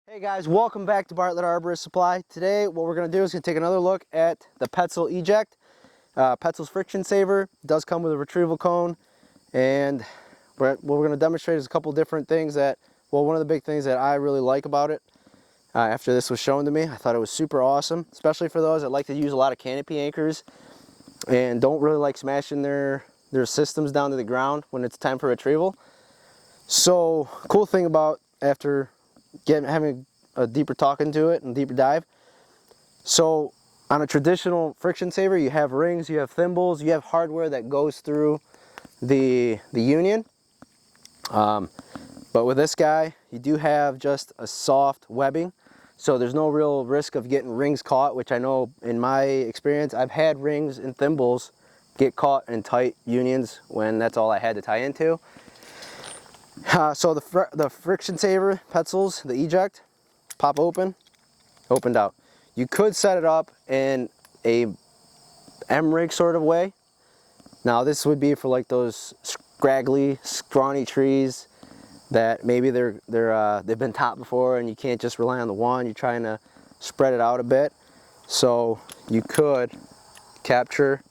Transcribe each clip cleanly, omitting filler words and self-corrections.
Hey guys, welcome back to Bartlett Arborist Supply. Today what we're going to do is going to take another look at the Petzl Eject. Petzl's friction saver. It does come with a retrieval cone, and what we're going to demonstrate is a couple different things that, well, one of the big things that I really like about it. After this was shown to me, I thought it was super awesome, especially for those that like to use a lot of canopy anchors and don't really like smashing their systems down to the ground when it's time for retrieval. So cool thing about after having a deeper talk into it and deeper dive. So on a traditional friction saver, you have rings, you have thimbles, you have hardware that goes through the union. But with this guy, you do have just a soft webbing. So there's no real risk of getting rings caught, which I know in my experience, I've had rings and thimbles get caught in tight unions when that's all I had to tie into. So the friction saver, Petzl's, the Eject, pop open, opened out. You could set it up in a M-rig sort of way. Now this would be for like those scraggly, scrawny trees that maybe they've been topped before and you can't just rely on the one. You're trying to spread it out a bit. So you could capture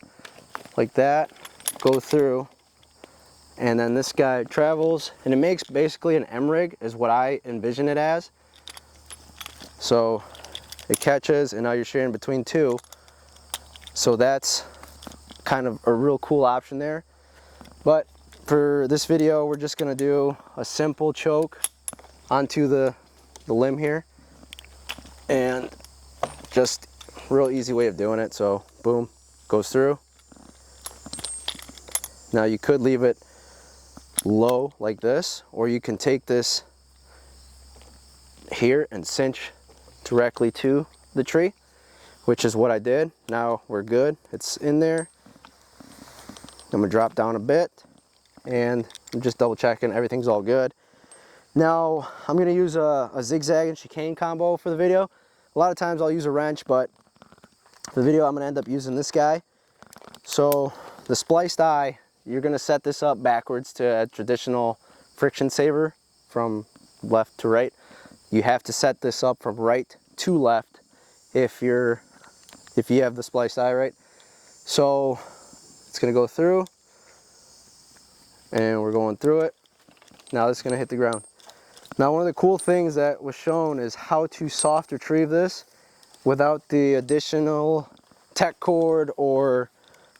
like that, go through, and then this guy travels, and it makes basically an M-rig is what I envision it as. So it catches, and now you're sharing between two. So that's kind of a real cool option there. But for this video, we're just gonna do a simple choke onto the limb here, and just real easy way of doing it. So boom, goes through. Now you could leave it low like this, or you can take this here and cinch directly to the tree, which is what I did. Now we're good, it's in there. I'm gonna drop down a bit, and I'm just double checking everything's all good. Now I'm gonna use a zigzag and chicane combo for the video. A lot of times I'll use a wrench, but for the video I'm gonna end up using this guy. So the spliced eye, you're gonna set this up backwards to a traditional friction saver from left to right. You have to set this up from right to left if you have the spliced eye right. So it's gonna go through, and we're going through it. Now this is gonna hit the ground. Now one of the cool things that was shown is how to soft retrieve this without the additional tech cord or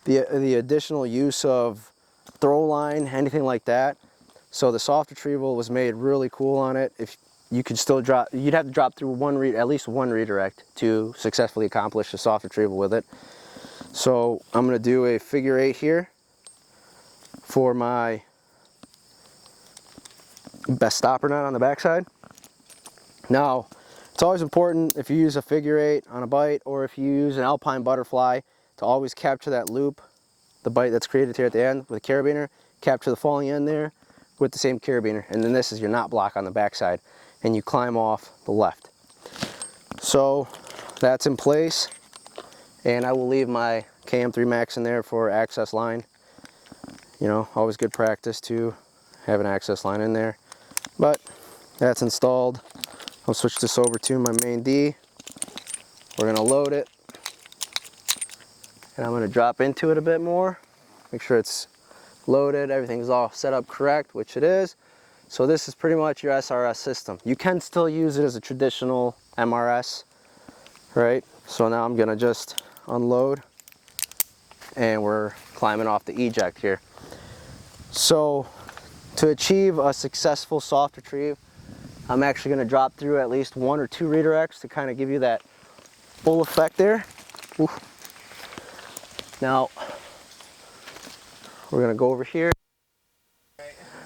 the additional use of throw line, anything like that. So the soft retrieval was made really cool on it. If you could still drop, you'd have to drop through at least one redirect to successfully accomplish the soft retrieval with it. So I'm gonna do a figure 8 here for my best stopper nut on the backside. Now, it's always important if you use a figure 8 on a bite, or if you use an alpine butterfly, to always capture that loop, the bite that's created here at the end with a carabiner, capture the falling end there with the same carabiner, and then this is your knot block on the backside, and you climb off the left. So that's in place, and I will leave my KM3 Max in there for access line. You know, always good practice to have an access line in there. But that's installed. I'll switch this over to my main D. We're gonna load it, and I'm gonna drop into it a bit more. Make sure it's loaded, everything's all set up correct, which it is. So this is pretty much your SRS system. You can still use it as a traditional MRS, right? So now I'm gonna just unload, and we're climbing off the Eject here. So to achieve a successful soft retrieve, I'm actually gonna drop through at least 1 or 2 redirects to kind of give you that full effect there. Oof. Now, we're gonna go over here.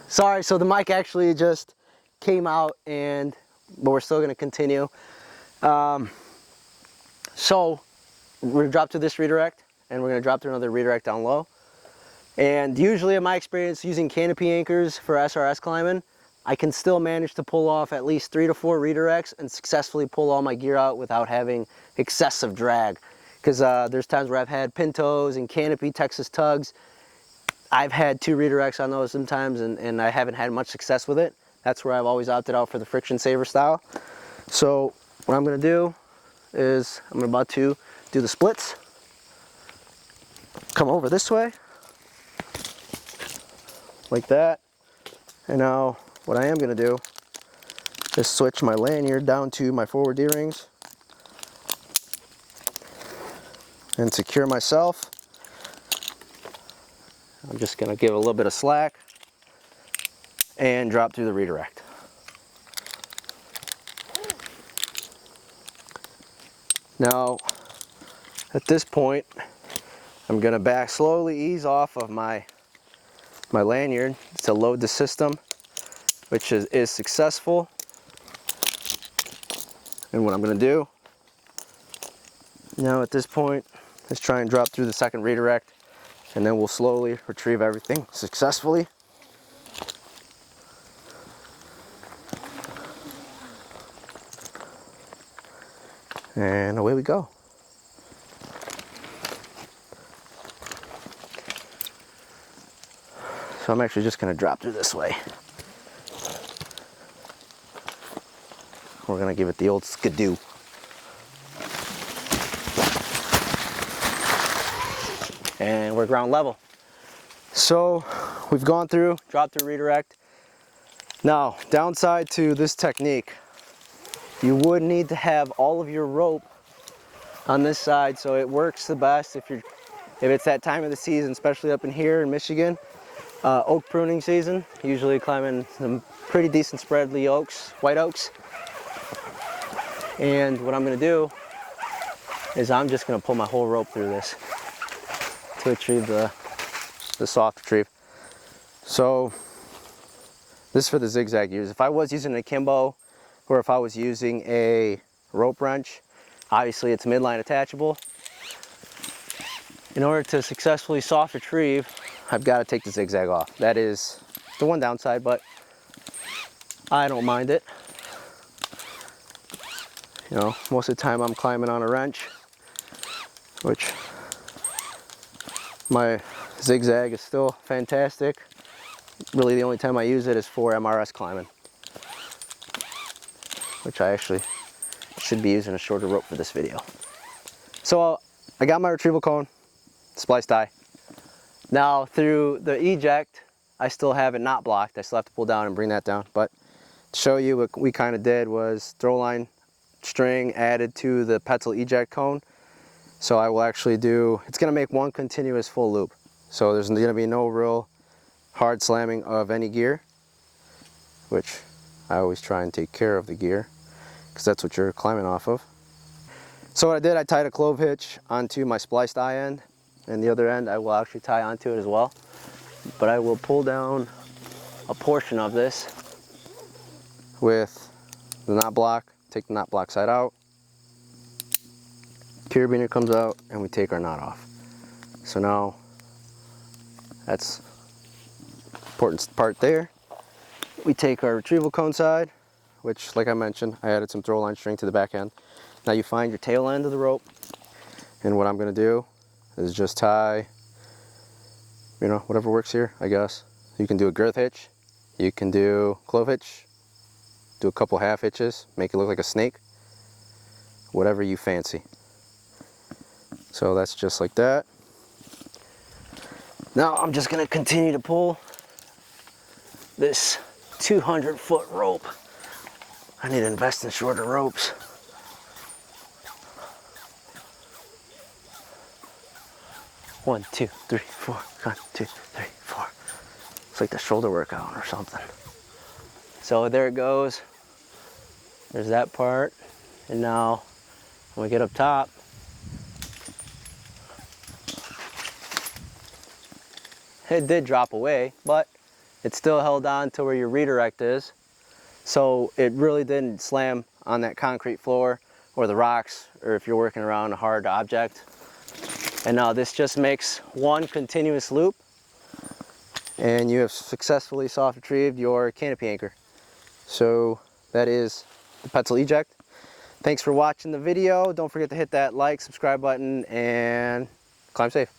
Sorry, so the mic actually just came out, but we're still gonna continue. So we're gonna drop to this redirect, and we're gonna drop to another redirect down low. And usually in my experience using canopy anchors for SRS climbing, I can still manage to pull off at least 3 to 4 redirects and successfully pull all my gear out without having excessive drag. Because there's times where I've had pintos and canopy Texas tugs. I've had 2 redirects on those sometimes, and I haven't had much success with it. That's where I've always opted out for the friction saver style. So what I'm gonna do is I'm about to do the splits. Come over this way, like that. And now what I am gonna do is switch my lanyard down to my forward D-rings and secure myself. I'm just gonna give a little bit of slack and drop through the redirect. Now, at this point, I'm gonna back slowly ease off of my lanyard to load the system, which is successful. And what I'm gonna do now at this point is try and drop through the second redirect, and then we'll slowly retrieve everything successfully. And away we go. So I'm actually just gonna drop through this way. We're gonna give it the old skidoo. And we're ground level. So we've gone through, dropped through redirect. Now, downside to this technique, you would need to have all of your rope on this side, so it works the best if it's that time of the season, especially up in here in Michigan, oak pruning season. Usually climbing some pretty decent spreadly oaks, white oaks. And what I'm going to do is I'm just going to pull my whole rope through this to retrieve the soft retrieve. So this is for the zigzag use. If I was using a Kimbo, or if I was using a rope wrench, obviously it's midline attachable. In order to successfully soft retrieve, I've got to take the zigzag off. That is the one downside, but I don't mind it. You know, most of the time I'm climbing on a wrench, which my zigzag is still fantastic. Really the only time I use it is for MRS climbing, which I actually should be using a shorter rope for this video. So I got my retrieval cone, splice die. Now through the eject, I still have it not blocked. I still have to pull down and bring that down. But to show you what we kind of did was throw line string added to the Petzl Eject cone. So I will actually do, it's going to make one continuous full loop. So there's going to be no real hard slamming of any gear, which I always try and take care of the gear because that's what you're climbing off of. So what I did, I tied a clove hitch onto my splice die end, and the other end I will actually tie onto it as well. But I will pull down a portion of this with the knot block, take the knot block side out, carabiner comes out, and we take our knot off. So now that's the important part there. We take our retrieval cone side, which, like I mentioned, I added some throw line string to the back end. Now you find your tail end of the rope, and what I'm going to do is just tie, you know, whatever works here, I guess. You can do a girth hitch, you can do clove hitch, do a couple half hitches, make it look like a snake, whatever you fancy. So that's just like that. Now I'm just going to continue to pull this 200-foot rope. I need to invest in shorter ropes. One, two, three, four. 1, 2, 3, 4. It's like the shoulder workout or something. So there it goes. There's that part. And now when we get up top, it did drop away, but it still held on to where your redirect is. So it really didn't slam on that concrete floor or the rocks, or if you're working around a hard object. And now this just makes one continuous loop, and you have successfully soft retrieved your canopy anchor. So that is the Petzl Eject. Thanks for watching the video. Don't forget to hit that like, subscribe button, and climb safe.